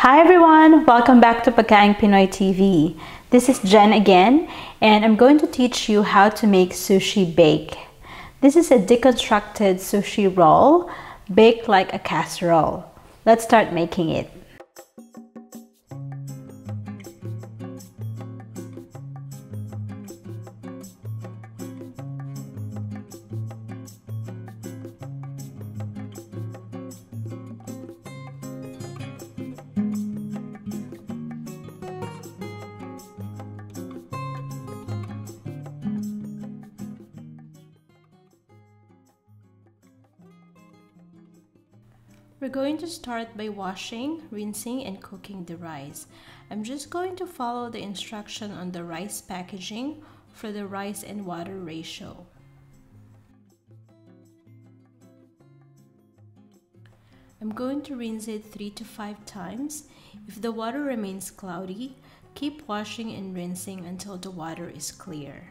Hi everyone! Welcome back to Pagkaing Pinoy TV. This is Jen again, and I'm going to teach you how to make sushi bake. This is a deconstructed sushi roll, baked like a casserole. Let's start making it. We're going to start by washing, rinsing, and cooking the rice. I'm just going to follow the instruction on the rice packaging for the rice and water ratio. I'm going to rinse it 3 to 5 times. If the water remains cloudy, keep washing and rinsing until the water is clear.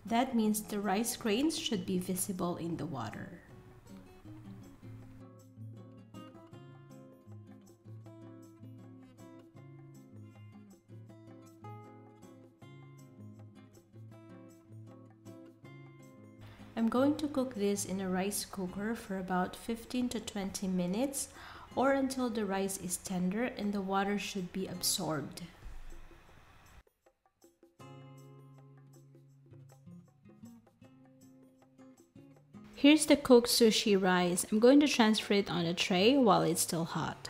That means the rice grains should be visible in the water. I'm going to cook this in a rice cooker for about 15 to 20 minutes or until the rice is tender and the water should be absorbed. Here's the cooked sushi rice. I'm going to transfer it on a tray while it's still hot.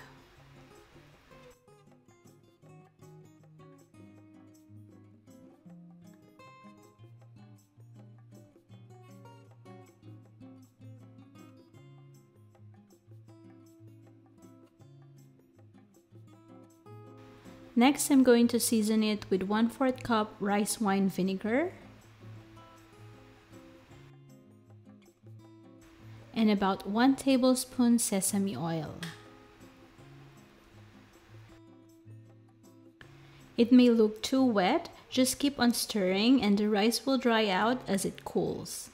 Next, I'm going to season it with 1/4 cup rice wine vinegar and about 1 tablespoon sesame oil. It may look too wet, just keep on stirring and the rice will dry out as it cools.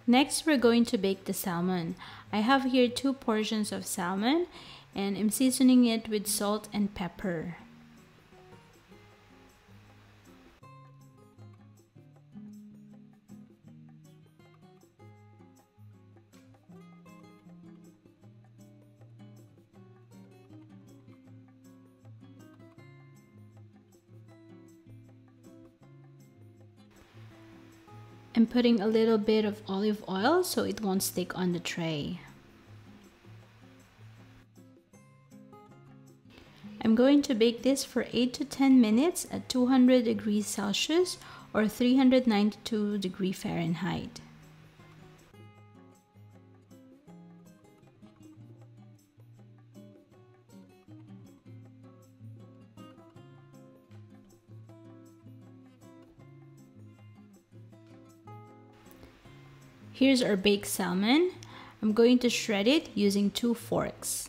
Next, we're going to bake the salmon. I have here 2 portions of salmon and I'm seasoning it with salt and pepper. I'm putting a little bit of olive oil so it won't stick on the tray. I'm going to bake this for 8 to 10 minutes at 200 degrees Celsius or 392 degrees Fahrenheit. Here's our baked salmon. I'm going to shred it using 2 forks.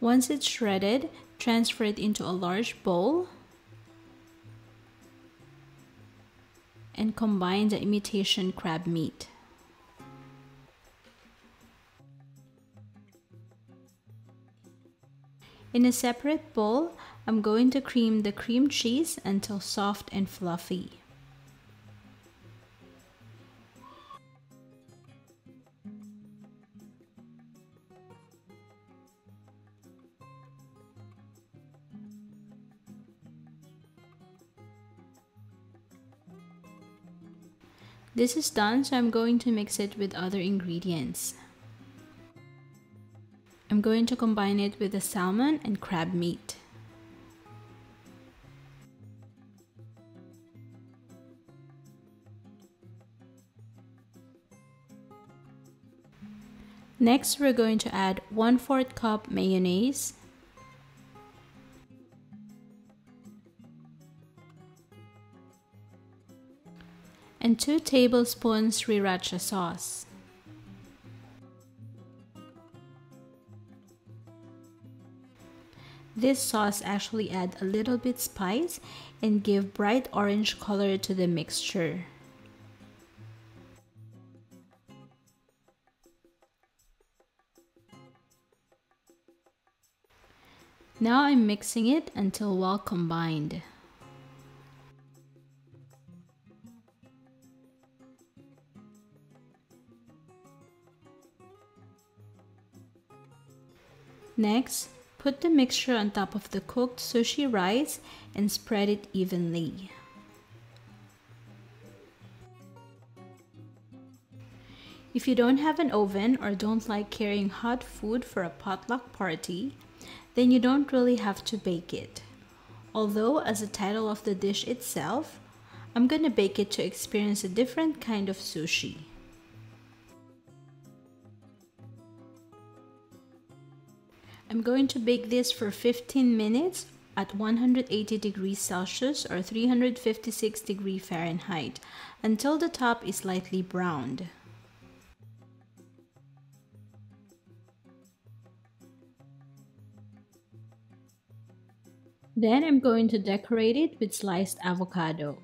Once it's shredded, transfer it into a large bowl and combine the imitation crab meat. In a separate bowl, I'm going to cream the cream cheese until soft and fluffy. This is done, so I'm going to mix it with other ingredients. I'm going to combine it with the salmon and crab meat. Next, we're going to add 1/4 cup mayonnaise, and 2 tablespoons sriracha sauce. This sauce actually adds a little bit spice and give bright orange color to the mixture. Now I'm mixing it until well combined. Next, put the mixture on top of the cooked sushi rice and spread it evenly. If you don't have an oven or don't like carrying hot food for a potluck party, then you don't really have to bake it. Although, as the title of the dish itself, I'm gonna bake it to experience a different kind of sushi. I'm going to bake this for 15 minutes at 180 degrees Celsius or 356 degrees Fahrenheit until the top is lightly browned. Then I'm going to decorate it with sliced avocado.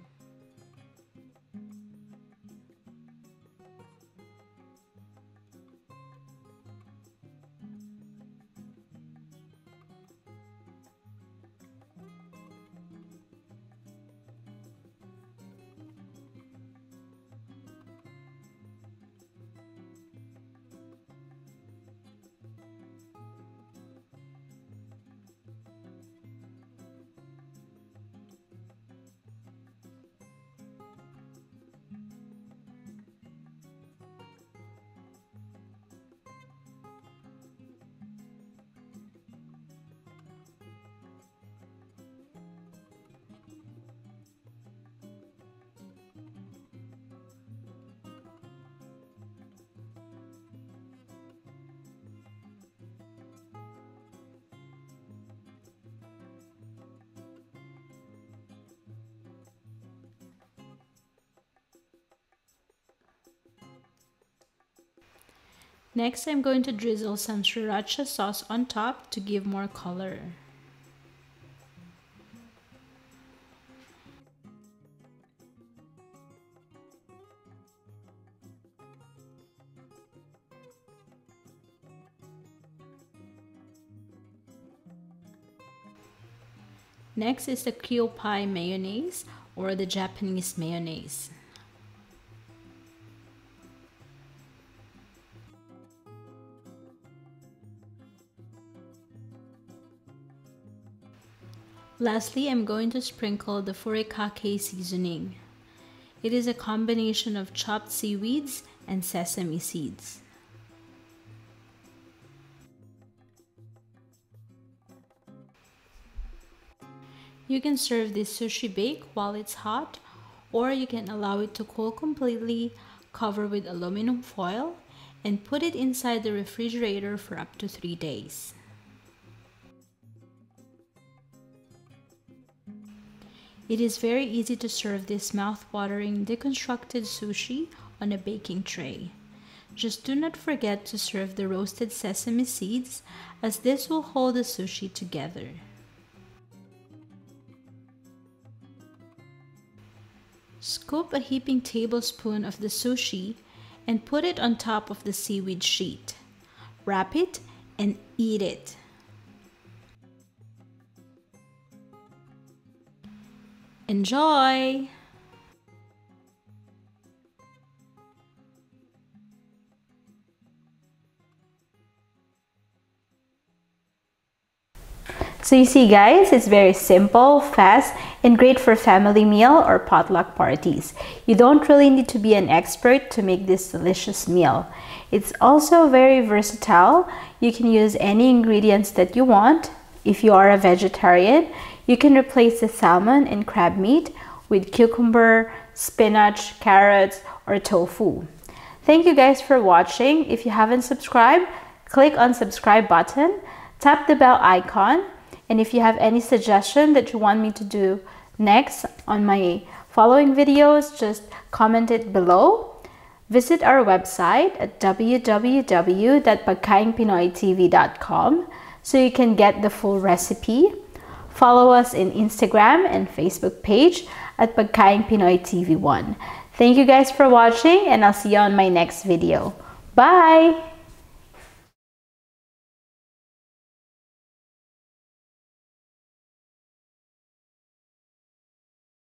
Next, I'm going to drizzle some sriracha sauce on top to give more color. Next is the kewpie mayonnaise or the Japanese mayonnaise. Lastly, I'm going to sprinkle the furikake seasoning. It is a combination of chopped seaweeds and sesame seeds. You can serve this sushi bake while it's hot, or you can allow it to cool completely, cover with aluminum foil, and put it inside the refrigerator for up to 3 days. It is very easy to serve this mouth-watering deconstructed sushi on a baking tray. Just do not forget to serve the roasted sesame seeds, as this will hold the sushi together. Scoop a heaping tablespoon of the sushi and put it on top of the seaweed sheet. Wrap it and eat it. Enjoy! So you see guys, it's very simple, fast, and great for family meal or potluck parties. You don't really need to be an expert to make this delicious meal. It's also very versatile. You can use any ingredients that you want. If you are a vegetarian, you can replace the salmon and crab meat with cucumber, spinach, carrots, or tofu. Thank you guys for watching. If you haven't subscribed, click on subscribe button, tap the bell icon, and if you have any suggestion that you want me to do next on my following videos, just comment it below. Visit our website at www.pagkaingpinoytv.com so you can get the full recipe. Follow us in Instagram and Facebook page at Pagkaing Pinoy TV1. Thank you guys for watching, and I'll see you on my next video. Bye!